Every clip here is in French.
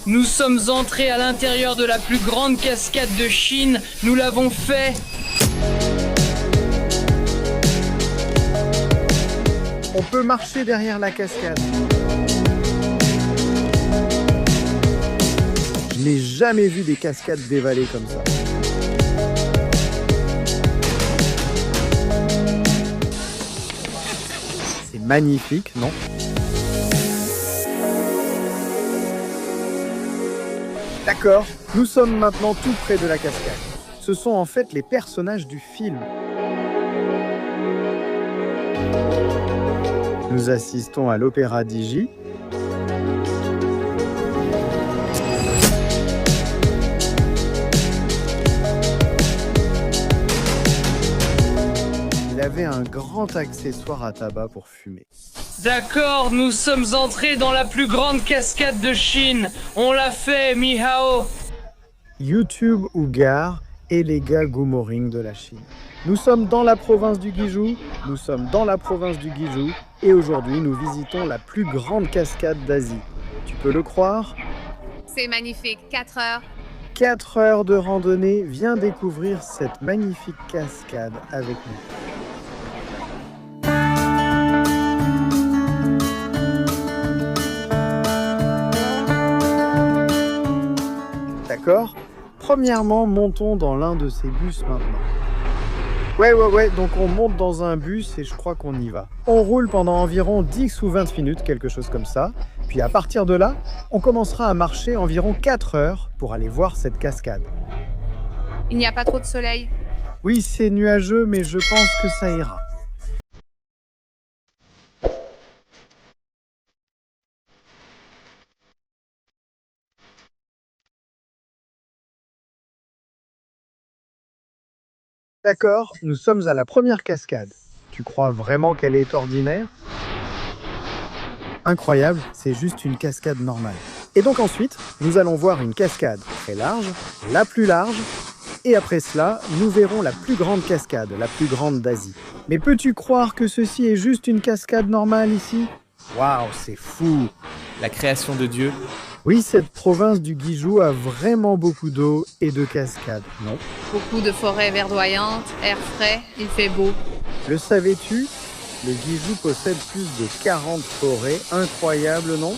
nous sommes entrés à l'intérieur de la plus grande cascade de Chine. Nous l'avons fait. On peut marcher derrière la cascade. Je n'ai jamais vu des cascades dévalées comme ça. C'est magnifique, non? D'accord, nous sommes maintenant tout près de la cascade. Ce sont en fait les personnages du film. Nous assistons à l'opéra Digi. Il avait un grand accessoire à tabac pour fumer. D'accord, nous sommes entrés dans la plus grande cascade de Chine. On l'a fait, Mihao. YouTube Ougar et les gars Gumoring de la Chine. Nous sommes dans la province du Guizhou, et aujourd'hui nous visitons la plus grande cascade d'Asie. Tu peux le croire? C'est magnifique, 4 heures. 4 heures de randonnée, viens découvrir cette magnifique cascade avec nous. D'accord? Premièrement, montons dans l'un de ces bus maintenant. Ouais, donc on monte dans un bus et je crois qu'on y va. On roule pendant environ 10 ou 20 minutes, quelque chose comme ça. Puis à partir de là, on commencera à marcher environ 4 heures pour aller voir cette cascade. Il n'y a pas trop de soleil. Oui, c'est nuageux, mais je pense que ça ira. D'accord, nous sommes à la première cascade. Tu crois vraiment qu'elle est ordinaire? Incroyable, c'est juste une cascade normale. Et donc ensuite, nous allons voir une cascade très large, la plus large, et après cela, nous verrons la plus grande cascade, la plus grande d'Asie. Mais peux-tu croire que ceci est juste une cascade normale ici? Waouh, c'est fou! La création de Dieu. Oui, cette province du Guizhou a vraiment beaucoup d'eau et de cascades, non? Beaucoup de forêts verdoyantes, air frais, il fait beau. Le savais-tu? Le Guizhou possède plus de 40 forêts, incroyable, non?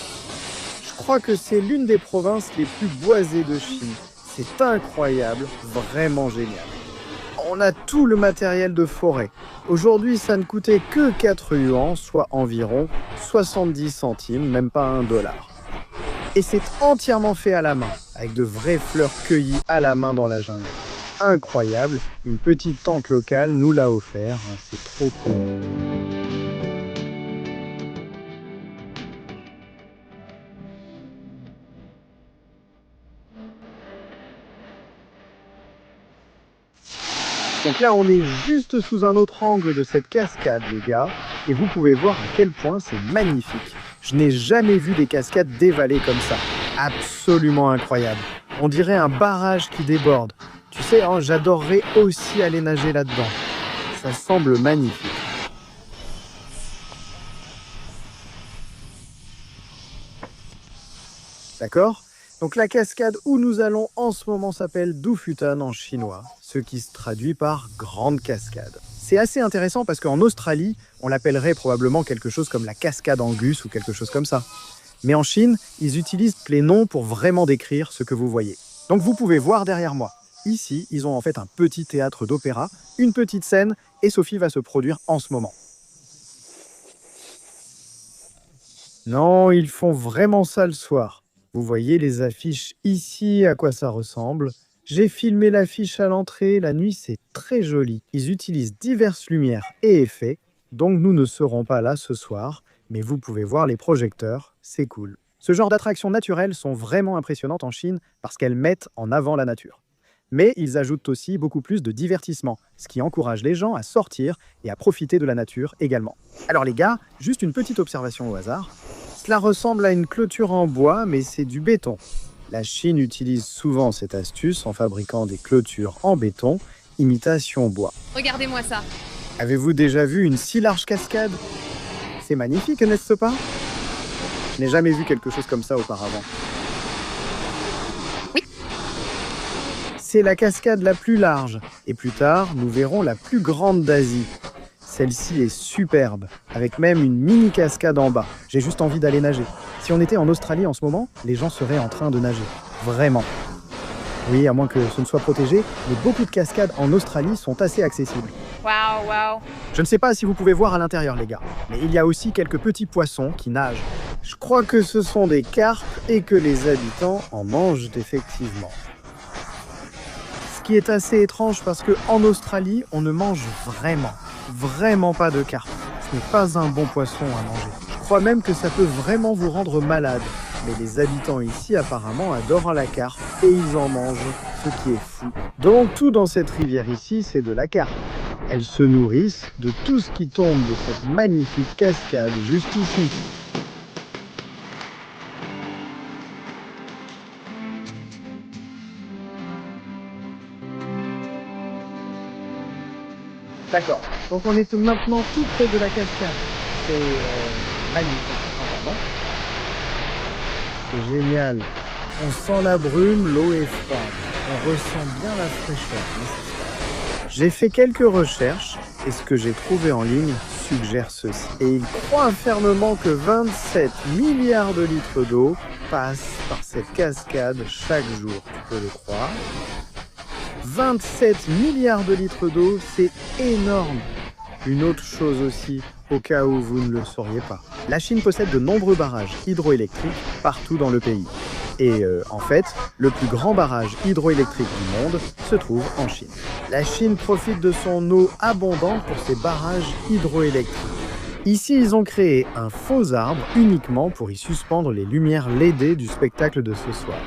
Je crois que c'est l'une des provinces les plus boisées de Chine. C'est incroyable, vraiment génial. On a tout le matériel de forêt. Aujourd'hui, ça ne coûtait que 4 yuans, soit environ 70 centimes, même pas $1. Et c'est entièrement fait à la main, avec de vraies fleurs cueillies à la main dans la jungle. Incroyable, une petite tante locale nous l'a offert, c'est trop cool. Donc là, on est juste sous un autre angle de cette cascade, les gars, et vous pouvez voir à quel point c'est magnifique. Je n'ai jamais vu des cascades dévalées comme ça. Absolument incroyable. On dirait un barrage qui déborde. Tu sais, hein, j'adorerais aussi aller nager là-dedans. Ça semble magnifique. D'accord? Donc la cascade où nous allons en ce moment s'appelle Dufutan en chinois, ce qui se traduit par grande cascade. C'est assez intéressant parce qu'en Australie, on l'appellerait probablement quelque chose comme la cascade Angus ou quelque chose comme ça. Mais en Chine, ils utilisent les noms pour vraiment décrire ce que vous voyez. Donc vous pouvez voir derrière moi. Ici, ils ont en fait un petit théâtre d'opéra, une petite scène, et Sophie va se produire en ce moment. Non, ils font vraiment ça le soir. Vous voyez les affiches ici, à quoi ça ressemble. J'ai filmé l'affiche à l'entrée, la nuit c'est très joli. Ils utilisent diverses lumières et effets, donc nous ne serons pas là ce soir, mais vous pouvez voir les projecteurs, c'est cool. Ce genre d'attractions naturelles sont vraiment impressionnantes en Chine parce qu'elles mettent en avant la nature. Mais ils ajoutent aussi beaucoup plus de divertissement, ce qui encourage les gens à sortir et à profiter de la nature également. Alors les gars, juste une petite observation au hasard. Cela ressemble à une clôture en bois, mais c'est du béton. La Chine utilise souvent cette astuce en fabriquant des clôtures en béton, imitation bois. Regardez-moi ça. Avez-vous déjà vu une si large cascade? C'est magnifique, n'est-ce pas? Je n'ai jamais vu quelque chose comme ça auparavant. C'est la cascade la plus large, et plus tard, nous verrons la plus grande d'Asie. Celle-ci est superbe, avec même une mini cascade en bas. J'ai juste envie d'aller nager. Si on était en Australie en ce moment, les gens seraient en train de nager. Vraiment. Oui, à moins que ce ne soit protégé, mais beaucoup de cascades en Australie sont assez accessibles. Waouh, waouh. Je ne sais pas si vous pouvez voir à l'intérieur, les gars, mais il y a aussi quelques petits poissons qui nagent. Je crois que ce sont des carpes et que les habitants en mangent effectivement. Ce qui est assez étrange parce qu'en Australie, on ne mange vraiment pas de carpe. Ce n'est pas un bon poisson à manger. Je crois même que ça peut vraiment vous rendre malade. Mais les habitants ici apparemment adorent la carpe et ils en mangent, ce qui est fou. Donc tout dans cette rivière ici, c'est de la carpe. Elles se nourrissent de tout ce qui tombe de cette magnifique cascade juste ici. D'accord, donc on est maintenant tout près de la cascade. C'est magnifique, vraiment. C'est génial. On sent la brume, l'eau est froide. On ressent bien la fraîcheur nécessaire. J'ai fait quelques recherches et ce que j'ai trouvé en ligne suggère ceci. Et il croit fermement que 27 milliards de litres d'eau passent par cette cascade chaque jour. Tu peux le croire? 27 milliards de litres d'eau, c'est énorme. Une autre chose aussi, au cas où vous ne le sauriez pas. La Chine possède de nombreux barrages hydroélectriques partout dans le pays. Et en fait, le plus grand barrage hydroélectrique du monde se trouve en Chine. La Chine profite de son eau abondante pour ses barrages hydroélectriques. Ici, ils ont créé un faux arbre uniquement pour y suspendre les lumières LED du spectacle de ce soir.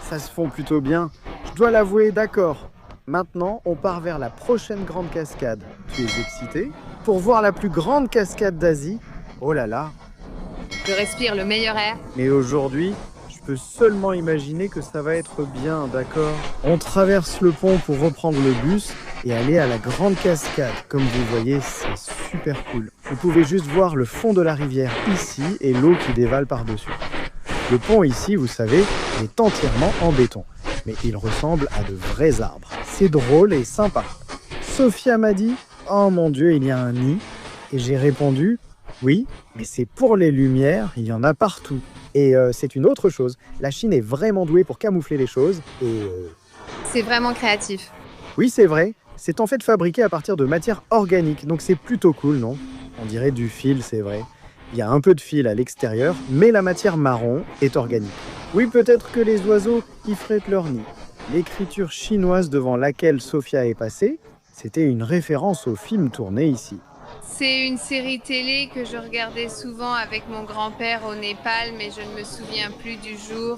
Ça se fond plutôt bien. Je dois l'avouer, d'accord. Maintenant, on part vers la prochaine grande cascade. Tu es excité? Pour voir la plus grande cascade d'Asie? Oh là là! Je respire le meilleur air. Mais aujourd'hui, je peux seulement imaginer que ça va être bien, d'accord? On traverse le pont pour reprendre le bus et aller à la grande cascade. Comme vous voyez, c'est super cool. Vous pouvez juste voir le fond de la rivière ici et l'eau qui dévale par-dessus. Le pont ici, vous savez, est entièrement en béton. Mais il ressemble à de vrais arbres. C'est drôle et sympa. Sophia m'a dit « Oh mon Dieu, il y a un nid ?» Et j'ai répondu « Oui, mais c'est pour les lumières, il y en a partout. » Et c'est une autre chose. La Chine est vraiment douée pour camoufler les choses et... C'est vraiment créatif. Oui, c'est vrai. C'est en fait fabriqué à partir de matière organique. Donc c'est plutôt cool, non? On dirait du fil, c'est vrai. Il y a un peu de fil à l'extérieur, mais la matière marron est organique. Oui, peut-être que les oiseaux y frottent leur nid. L'écriture chinoise devant laquelle Sophia est passée, c'était une référence au film tourné ici. C'est une série télé que je regardais souvent avec mon grand-père au Népal, mais je ne me souviens plus du jour.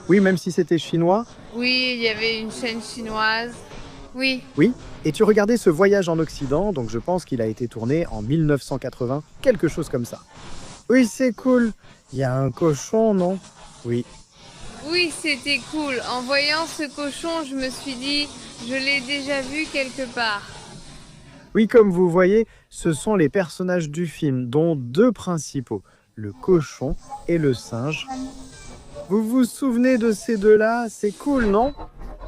Oui, même si c'était chinois. Oui, il y avait une chaîne chinoise. Oui. Oui, et tu regardais ce voyage en Occident, donc je pense qu'il a été tourné en 1980, quelque chose comme ça. Oui, c'est cool. Il y a un cochon, non? Oui. Oui, c'était cool. En voyant ce cochon, je me suis dit, je l'ai déjà vu quelque part. Oui, comme vous voyez, ce sont les personnages du film, dont deux principaux, le cochon et le singe. Vous vous souvenez de ces deux-là? C'est cool, non?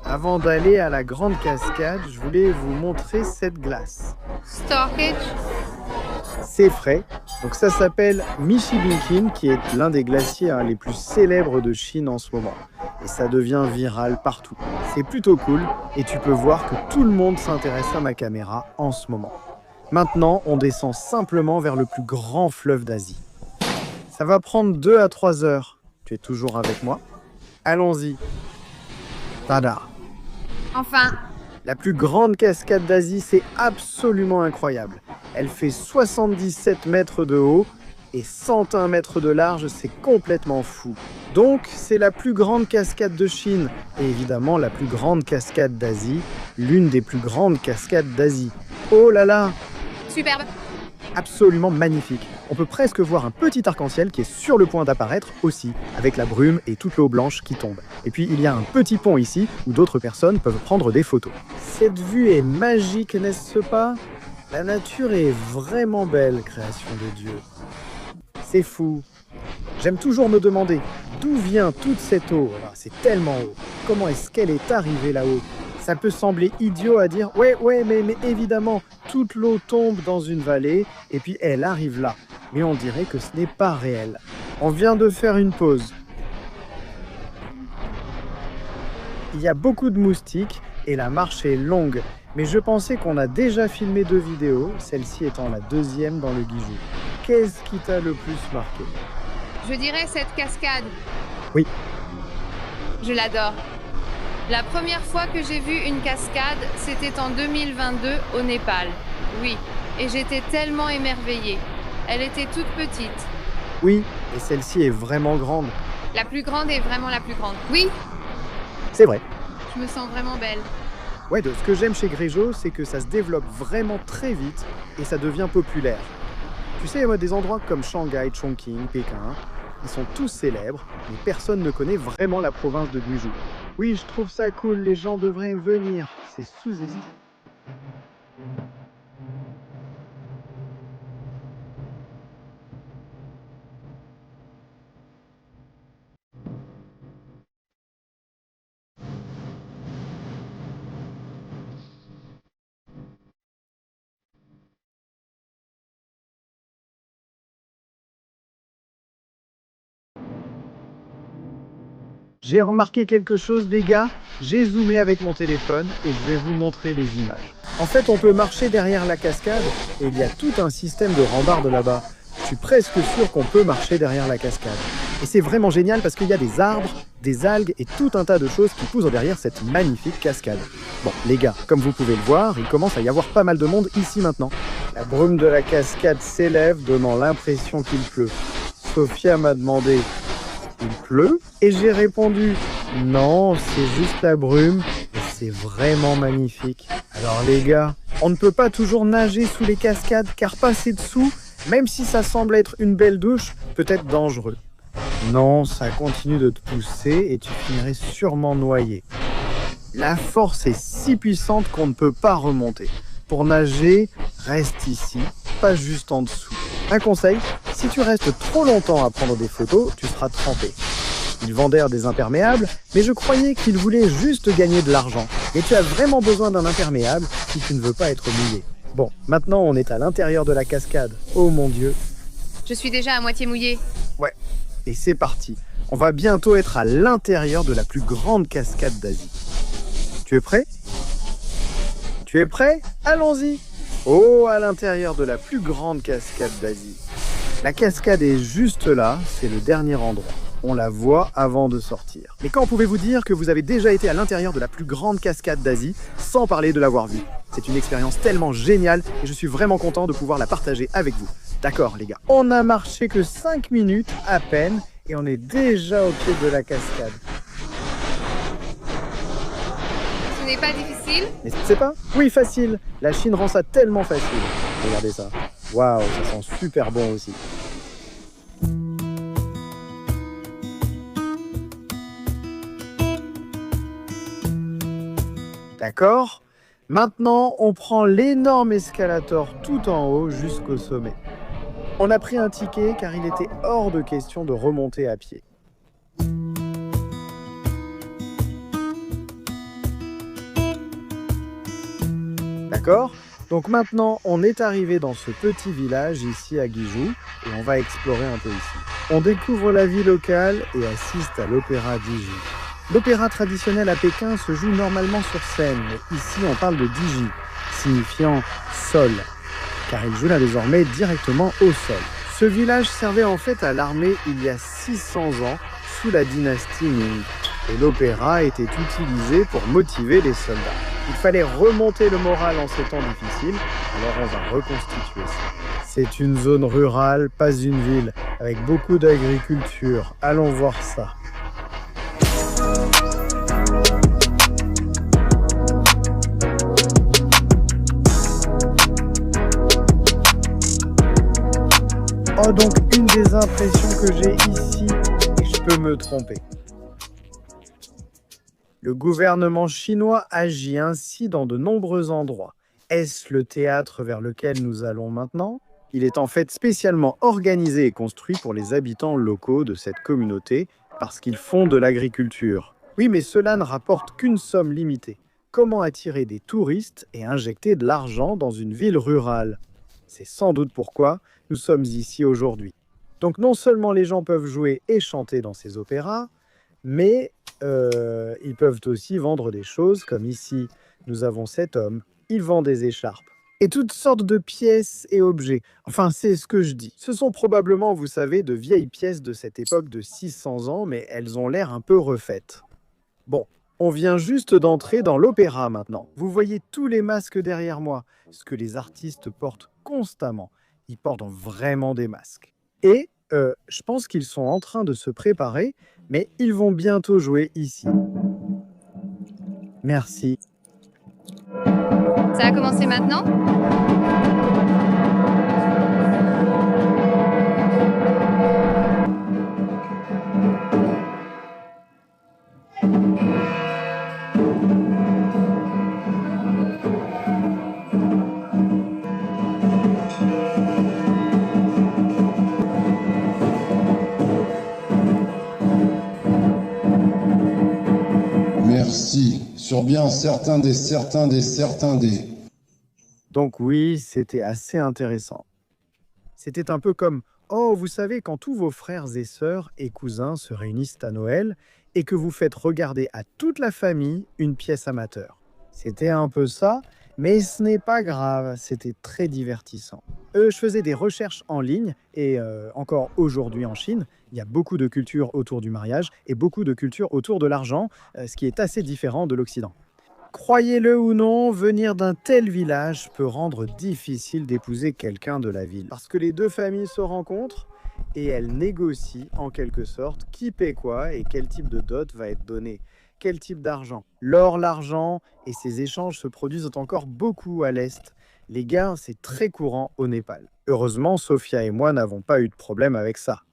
Avant d'aller à la grande cascade, je voulais vous montrer cette glace. Storkage. C'est frais, donc ça s'appelle Michibinkin, qui est l'un des glaciers les plus célèbres de Chine en ce moment. Et ça devient viral partout. C'est plutôt cool, et tu peux voir que tout le monde s'intéresse à ma caméra en ce moment. Maintenant, on descend simplement vers le plus grand fleuve d'Asie. Ça va prendre 2 à 3 heures. Tu es toujours avec moi? Allons-y. Tada! Enfin. La plus grande cascade d'Asie, c'est absolument incroyable. Elle fait 77 mètres de haut et 101 mètres de large, c'est complètement fou. Donc, c'est la plus grande cascade de Chine et évidemment la plus grande cascade d'Asie, l'une des plus grandes cascades d'Asie. Oh là là! Superbe. Absolument magnifique. On peut presque voir un petit arc-en-ciel qui est sur le point d'apparaître aussi, avec la brume et toute l'eau blanche qui tombe. Et puis il y a un petit pont ici où d'autres personnes peuvent prendre des photos. Cette vue est magique, n'est-ce pas? La nature est vraiment belle, création de Dieu. C'est fou. J'aime toujours me demander d'où vient toute cette eau. C'est tellement haut. Comment est-ce qu'elle est arrivée là-haut? Ça peut sembler idiot à dire, ouais, mais évidemment, toute l'eau tombe dans une vallée et puis elle arrive là. Mais on dirait que ce n'est pas réel. On vient de faire une pause. Il y a beaucoup de moustiques et la marche est longue. Mais je pensais qu'on a déjà filmé 2 vidéos, celle-ci étant la 2e dans le Guizhou. Qu'est-ce qui t'a le plus marqué? Je dirais cette cascade. Oui. Je l'adore. La première fois que j'ai vu une cascade, c'était en 2022 au Népal. Oui, et j'étais tellement émerveillée. Elle était toute petite. Oui, et celle-ci est vraiment grande. La plus grande est vraiment la plus grande. Oui, C'est vrai. je me sens vraiment belle. Ouais, de ce que j'aime chez Grezhou, c'est que ça se développe vraiment très vite et ça devient populaire. Tu sais, moi, des endroits comme Shanghai, Chongqing, Pékin, ils sont tous célèbres, mais personne ne connaît vraiment la province de Guizhou. Oui, je trouve ça cool, les gens devraient venir. C'est sous-estimé. J'ai remarqué quelque chose, les gars. J'ai zoomé avec mon téléphone et je vais vous montrer les images. En fait, on peut marcher derrière la cascade et il y a tout un système de rambardes là-bas. Je suis presque sûr qu'on peut marcher derrière la cascade. Et c'est vraiment génial parce qu'il y a des arbres, des algues et tout un tas de choses qui poussent derrière cette magnifique cascade. Bon, les gars, comme vous pouvez le voir, il commence à y avoir pas mal de monde ici maintenant. La brume de la cascade s'élève, donnant l'impression qu'il pleut. Sophia m'a demandé: il pleut? Et j'ai répondu: non, c'est juste la brume et c'est vraiment magnifique. Alors les gars, on ne peut pas toujours nager sous les cascades car passer dessous, même si ça semble être une belle douche, peut être dangereux. Non, ça continue de te pousser et tu finirais sûrement noyé. La force est si puissante qu'on ne peut pas remonter. Pour nager, reste ici, pas juste en dessous. Un conseil, si tu restes trop longtemps à prendre des photos, tu seras trempé. Ils vendèrent des imperméables, mais je croyais qu'ils voulaient juste gagner de l'argent. Et tu as vraiment besoin d'un imperméable si tu ne veux pas être mouillé. Bon, maintenant on est à l'intérieur de la cascade. Oh mon Dieu. Je suis déjà à moitié mouillée. Ouais, et c'est parti. On va bientôt être à l'intérieur de la plus grande cascade d'Asie. Tu es prêt? Tu es prêt? Allons-y! Oh, à l'intérieur de la plus grande cascade d'Asie. La cascade est juste là, c'est le dernier endroit. On la voit avant de sortir. Mais quand pouvez-vous dire que vous avez déjà été à l'intérieur de la plus grande cascade d'Asie sans parler de l'avoir vue? C'est une expérience tellement géniale et je suis vraiment content de pouvoir la partager avec vous. D'accord les gars, on n'a marché que 5 minutes à peine et on est déjà au pied de la cascade. Ce n'est pas difficile. Mais c'est pas? Oui, facile. La Chine rend ça tellement facile. Regardez ça. Waouh, ça sent super bon aussi. D'accord? Maintenant, on prend l'énorme escalator tout en haut jusqu'au sommet. On a pris un ticket car il était hors de question de remonter à pied. D'accord? Donc maintenant, on est arrivé dans ce petit village ici à Guizhou et on va explorer un peu ici. On découvre la vie locale et assiste à l'opéra Diji. L'opéra traditionnel à Pékin se joue normalement sur scène, mais ici on parle de Diji, signifiant sol, car il joue là désormais directement au sol. Ce village servait en fait à l'armée il y a 600 ans sous la dynastie Ming, et l'opéra était utilisé pour motiver les soldats. Il fallait remonter le moral en ces temps difficiles, alors on va reconstituer ça. C'est une zone rurale, pas une ville, avec beaucoup d'agriculture. Allons voir ça. Oh, donc une des impressions que j'ai ici, et je peux me tromper. Le gouvernement chinois agit ainsi dans de nombreux endroits. Est-ce le théâtre vers lequel nous allons maintenant? Il est en fait spécialement organisé et construit pour les habitants locaux de cette communauté parce qu'ils font de l'agriculture. Oui, mais cela ne rapporte qu'une somme limitée. comment attirer des touristes et injecter de l'argent dans une ville rurale. C'est sans doute pourquoi nous sommes ici aujourd'hui. Donc non seulement les gens peuvent jouer et chanter dans ces opéras, mais ils peuvent aussi vendre des choses, comme ici, nous avons cet homme, il vend des écharpes. Et toutes sortes de pièces et objets. Enfin, c'est ce que je dis. Ce sont probablement, vous savez, de vieilles pièces de cette époque de 600 ans, mais elles ont l'air un peu refaites. Bon, on vient juste d'entrer dans l'opéra maintenant. Vous voyez tous les masques derrière moi, ce que les artistes portent constamment. Ils portent vraiment des masques. Et je pense qu'ils sont en train de se préparer, mais ils vont bientôt jouer ici. Merci. Ça a commencé maintenant? Merci. Sur bien certains des. Donc oui, c'était assez intéressant. C'était un peu comme, oh, vous savez, quand tous vos frères et sœurs et cousins se réunissent à Noël et que vous faites regarder à toute la famille une pièce amateur. C'était un peu ça, mais ce n'est pas grave, c'était très divertissant. Je faisais des recherches en ligne et encore aujourd'hui en Chine, il y a beaucoup de cultures autour du mariage et beaucoup de cultures autour de l'argent, ce qui est assez différent de l'Occident. Croyez-le ou non, venir d'un tel village peut rendre difficile d'épouser quelqu'un de la ville. Parce que les deux familles se rencontrent et elles négocient en quelque sorte qui paie quoi et quel type de dot va être donné, quel type d'argent. L'or, l'argent et ces échanges se produisent encore beaucoup à l'Est. Les gains, c'est très courant au Népal. Heureusement, Sophia et moi n'avons pas eu de problème avec ça.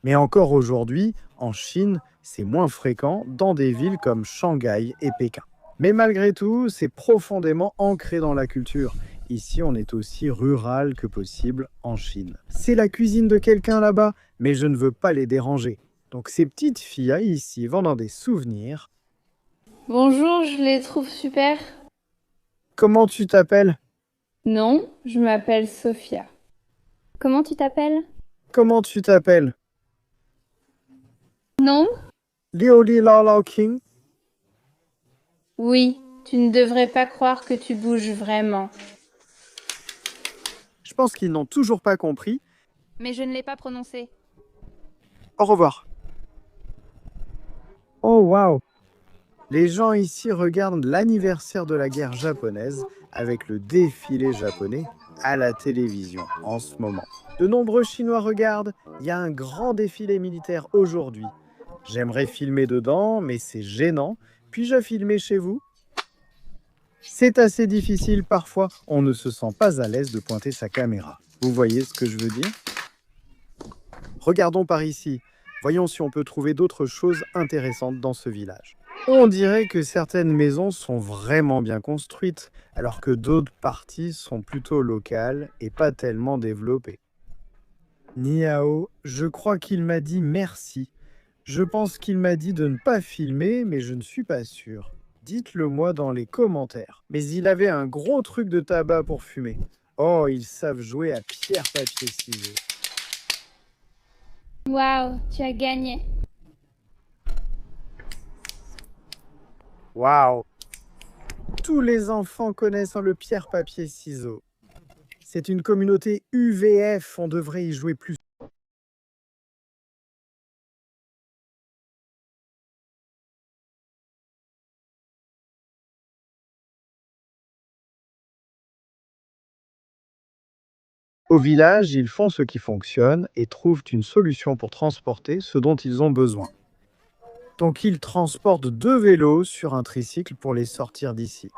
Mais encore aujourd'hui, en Chine, c'est moins fréquent dans des villes comme Shanghai et Pékin. Mais malgré tout, c'est profondément ancré dans la culture. Ici, on est aussi rural que possible en Chine. C'est la cuisine de quelqu'un là-bas, mais je ne veux pas les déranger. Donc ces petites filles ici vendant des souvenirs. Bonjour, je les trouve super. Comment tu t'appelles? Non, je m'appelle Sophia. Comment tu t'appelles? Comment tu t'appelles? Non? Liu Li Lao Lao King? Oui, tu ne devrais pas croire que tu bouges vraiment. Je pense qu'ils n'ont toujours pas compris. Mais je ne l'ai pas prononcé. Au revoir. Oh waouh! Les gens ici regardent l'anniversaire de la guerre japonaise avec le défilé japonais à la télévision en ce moment. De nombreux Chinois regardent, il y a un grand défilé militaire aujourd'hui. J'aimerais filmer dedans, mais c'est gênant. Puis-je filmer chez vous? C'est assez difficile parfois, on ne se sent pas à l'aise de pointer sa caméra. Vous voyez ce que je veux dire? Regardons par ici. Voyons si on peut trouver d'autres choses intéressantes dans ce village. On dirait que certaines maisons sont vraiment bien construites, alors que d'autres parties sont plutôt locales et pas tellement développées. Niao, je crois qu'il m'a dit merci. Je pense qu'il m'a dit de ne pas filmer, mais je ne suis pas sûr. Dites-le moi dans les commentaires. Mais il avait un gros truc de tabac pour fumer. Oh, ils savent jouer à pierre, papier, ciseaux. Waouh, tu as gagné. Waouh! Tous les enfants connaissent le pierre, papier, ciseaux. C'est une communauté UVF, on devrait y jouer plus. Au village, ils font ce qui fonctionne et trouvent une solution pour transporter ce dont ils ont besoin. Donc ils transportent 2 vélos sur un tricycle pour les sortir d'ici.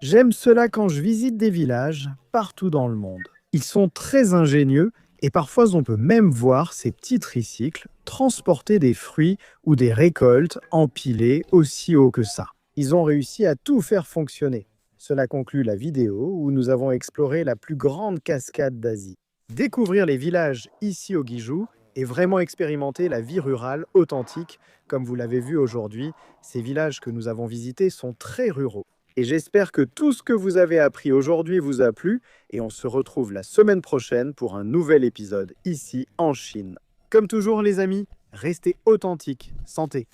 J'aime cela quand je visite des villages partout dans le monde. Ils sont très ingénieux et parfois on peut même voir ces petits tricycles transporter des fruits ou des récoltes empilées aussi haut que ça. Ils ont réussi à tout faire fonctionner. Cela conclut la vidéo où nous avons exploré la plus grande cascade d'Asie. Découvrir les villages ici au Guizhou et vraiment expérimenter la vie rurale authentique, comme vous l'avez vu aujourd'hui. Ces villages que nous avons visités sont très ruraux. Et j'espère que tout ce que vous avez appris aujourd'hui vous a plu, et on se retrouve la semaine prochaine pour un nouvel épisode ici en Chine. Comme toujours les amis, restez authentiques. Santé!